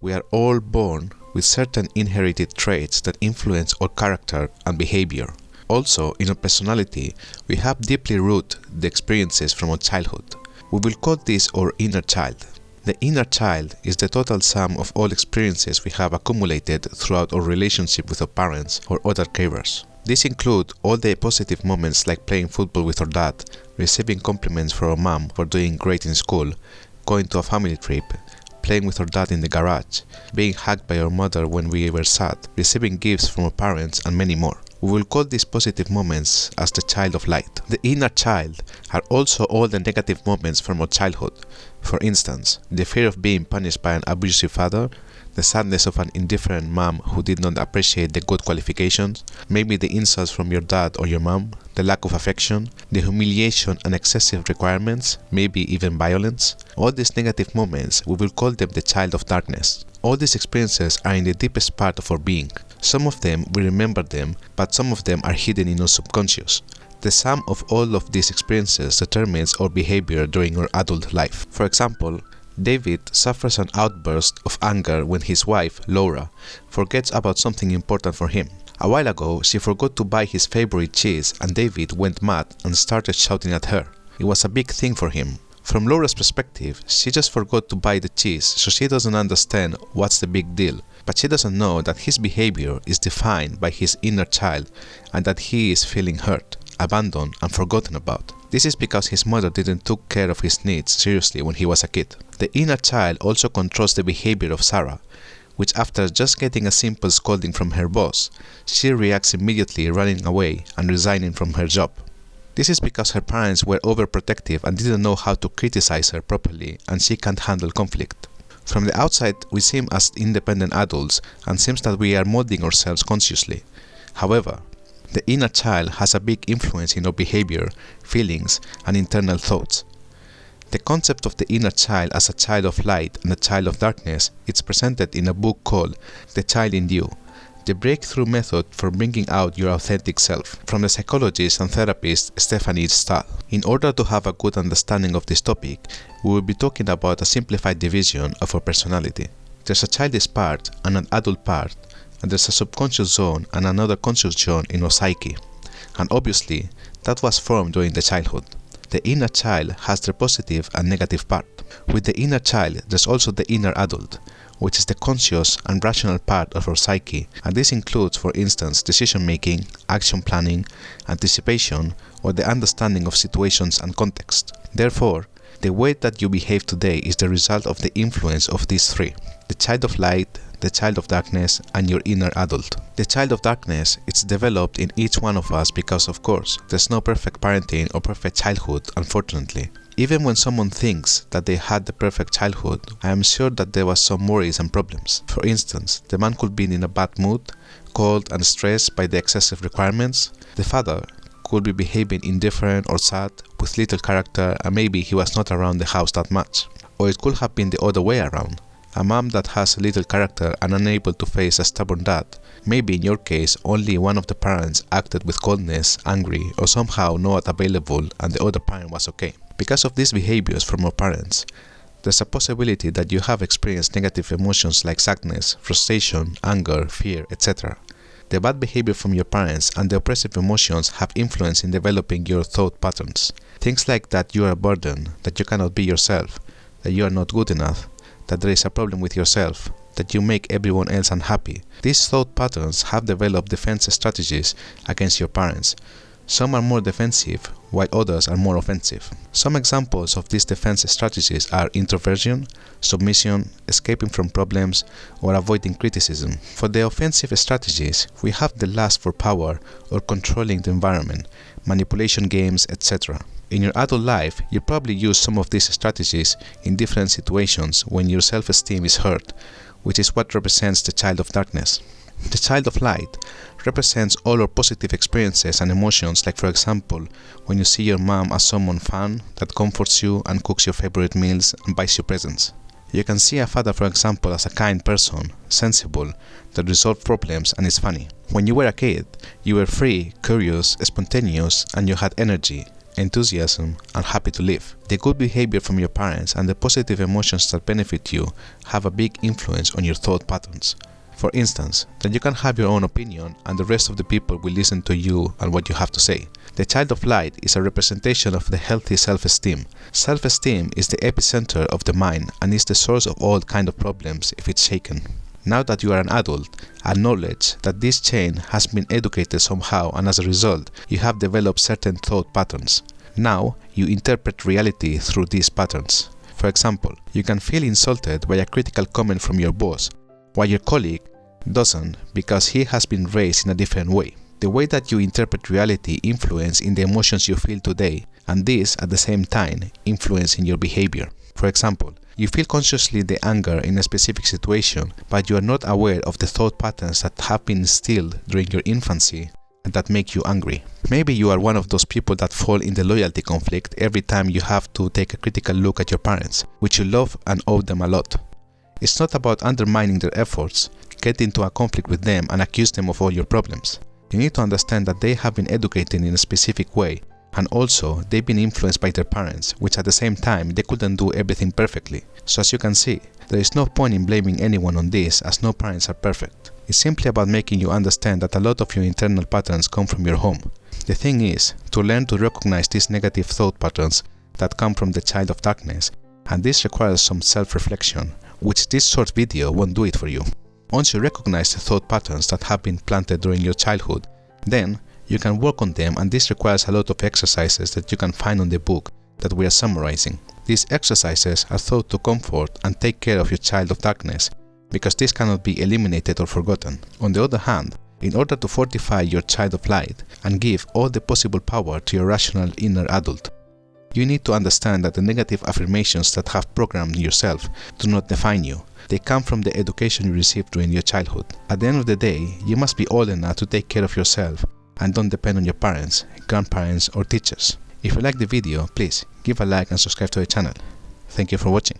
We are all born with certain inherited traits that influence our character and behavior. Also, in our personality, we have deeply rooted the experiences from our childhood. We will call this our inner child. The inner child is the total sum of all experiences we have accumulated throughout our relationship with our parents or other carers. These include all the positive moments like playing football with our dad, receiving compliments from our mom for doing great in school, going to a family trip, playing with our dad in the garage, being hugged by our mother when we were sad, receiving gifts from our parents, and many more. We will call these positive moments as the child of light. The inner child are also all the negative moments from our childhood. For instance, the fear of being punished by an abusive father, the sadness of an indifferent mom who did not appreciate the good qualifications, maybe the insults from your dad or your mom, the lack of affection, the humiliation and excessive requirements, maybe even violence. All these negative moments, we will call them the child of darkness. All these experiences are in the deepest part of our being. Some of them, we remember them, but some of them are hidden in our subconscious. The sum of all of these experiences determines our behavior during our adult life. For example, David suffers an outburst of anger when his wife, Laura, forgets about something important for him. A while ago, she forgot to buy his favorite cheese and David went mad and started shouting at her. It was a big thing for him. From Laura's perspective, she just forgot to buy the cheese, so she doesn't understand what's the big deal. But she doesn't know that his behavior is defined by his inner child and that he is feeling hurt, abandoned, and forgotten about. This is because his mother didn't take care of his needs seriously when he was a kid. The inner child also controls the behavior of Sarah, which after just getting a simple scolding from her boss, she reacts immediately running away and resigning from her job. This is because her parents were overprotective and didn't know how to criticize her properly and she can't handle conflict. From the outside, we seem as independent adults and seems that we are molding ourselves consciously. However, the inner child has a big influence in our behavior, feelings, and internal thoughts. The concept of the inner child as a child of light and a child of darkness is presented in a book called The Child in You, the breakthrough method for bringing out your authentic self, from the psychologist and therapist Stefanie Stahl. In order to have a good understanding of this topic, we will be talking about a simplified division of our personality. There's a childish part and an adult part, and there's a subconscious zone and another conscious zone in our psyche. And obviously, that was formed during the childhood. The inner child has the positive and negative part. With the inner child, there's also the inner adult, which is the conscious and rational part of our psyche, and this includes, for instance, decision-making, action planning, anticipation, or the understanding of situations and context. Therefore, the way that you behave today is the result of the influence of these three: the child of light, the child of darkness, and your inner adult. The child of darkness is developed in each one of us because, of course, there's no perfect parenting or perfect childhood, unfortunately. Even when someone thinks that they had the perfect childhood, I am sure that there was some worries and problems. For instance, the man could be in a bad mood, cold and stressed by the excessive requirements. The father could be behaving indifferent or sad, with little character, and maybe he was not around the house that much. Or it could have been the other way around. A mom that has little character and unable to face a stubborn dad. Maybe in your case, only one of the parents acted with coldness, angry, or somehow not available and the other parent was okay. Because of these behaviors from our parents, there's a possibility that you have experienced negative emotions like sadness, frustration, anger, fear, etc. The bad behavior from your parents and the oppressive emotions have influence in developing your thought patterns. Things like that you are a burden, that you cannot be yourself, that you are not good enough, that there is a problem with yourself, that you make everyone else unhappy. These thought patterns have developed defense strategies against your parents. Some are more defensive, while others are more offensive. Some examples of these defense strategies are introversion, submission, escaping from problems, or avoiding criticism. For the offensive strategies, we have the lust for power or controlling the environment, manipulation games, etc. In your adult life, you probably use some of these strategies in different situations when your self-esteem is hurt, which is what represents the child of darkness. The child of light represents all our positive experiences and emotions, like for example, when you see your mom as someone fun that comforts you and cooks your favorite meals and buys you presents. You can see a father, for example, as a kind person, sensible, that resolves problems and is funny. When you were a kid, you were free, curious, spontaneous, and you had energy. enthusiasm, and happy to live. The good behavior from your parents and the positive emotions that benefit you have a big influence on your thought patterns. For instance, that you can have your own opinion and the rest of the people will listen to you and what you have to say. The child of light is a representation of the healthy self-esteem. Self-esteem is the epicenter of the mind and is the source of all kinds of problems if it's shaken. Now that you are an adult, acknowledge that this chain has been educated somehow and as a result, you have developed certain thought patterns. Now, you interpret reality through these patterns. For example, you can feel insulted by a critical comment from your boss, while your colleague doesn't because he has been raised in a different way. The way that you interpret reality influences in the emotions you feel today, and this at the same time influence in your behavior. For example, you feel consciously the anger in a specific situation, but you are not aware of the thought patterns that have been instilled during your infancy and that make you angry. Maybe you are one of those people that fall in the loyalty conflict every time you have to take a critical look at your parents, which you love and owe them a lot. It's not about undermining their efforts, get into a conflict with them and accuse them of all your problems. You need to understand that they have been educated in a specific way, and also they've been influenced by their parents, which at the same time they couldn't do everything perfectly. So as you can see, there is no point in blaming anyone on this as no parents are perfect. It's simply about making you understand that a lot of your internal patterns come from your home. The thing is to learn to recognize these negative thought patterns that come from the child of darkness, and this requires some self-reflection, which this short video won't do it for you. Once you recognize the thought patterns that have been planted during your childhood, then you can work on them, and this requires a lot of exercises that you can find on the book that we are summarizing. These exercises are thought to comfort and take care of your child of darkness, because this cannot be eliminated or forgotten. On the other hand, in order to fortify your child of light and give all the possible power to your rational inner adult, you need to understand that the negative affirmations that have programmed yourself do not define you. They come from the education you received during your childhood. At the end of the day, you must be old enough to take care of yourself and don't depend on your parents, grandparents or teachers. If you like the video, please give a like and subscribe to the channel. Thank you for watching.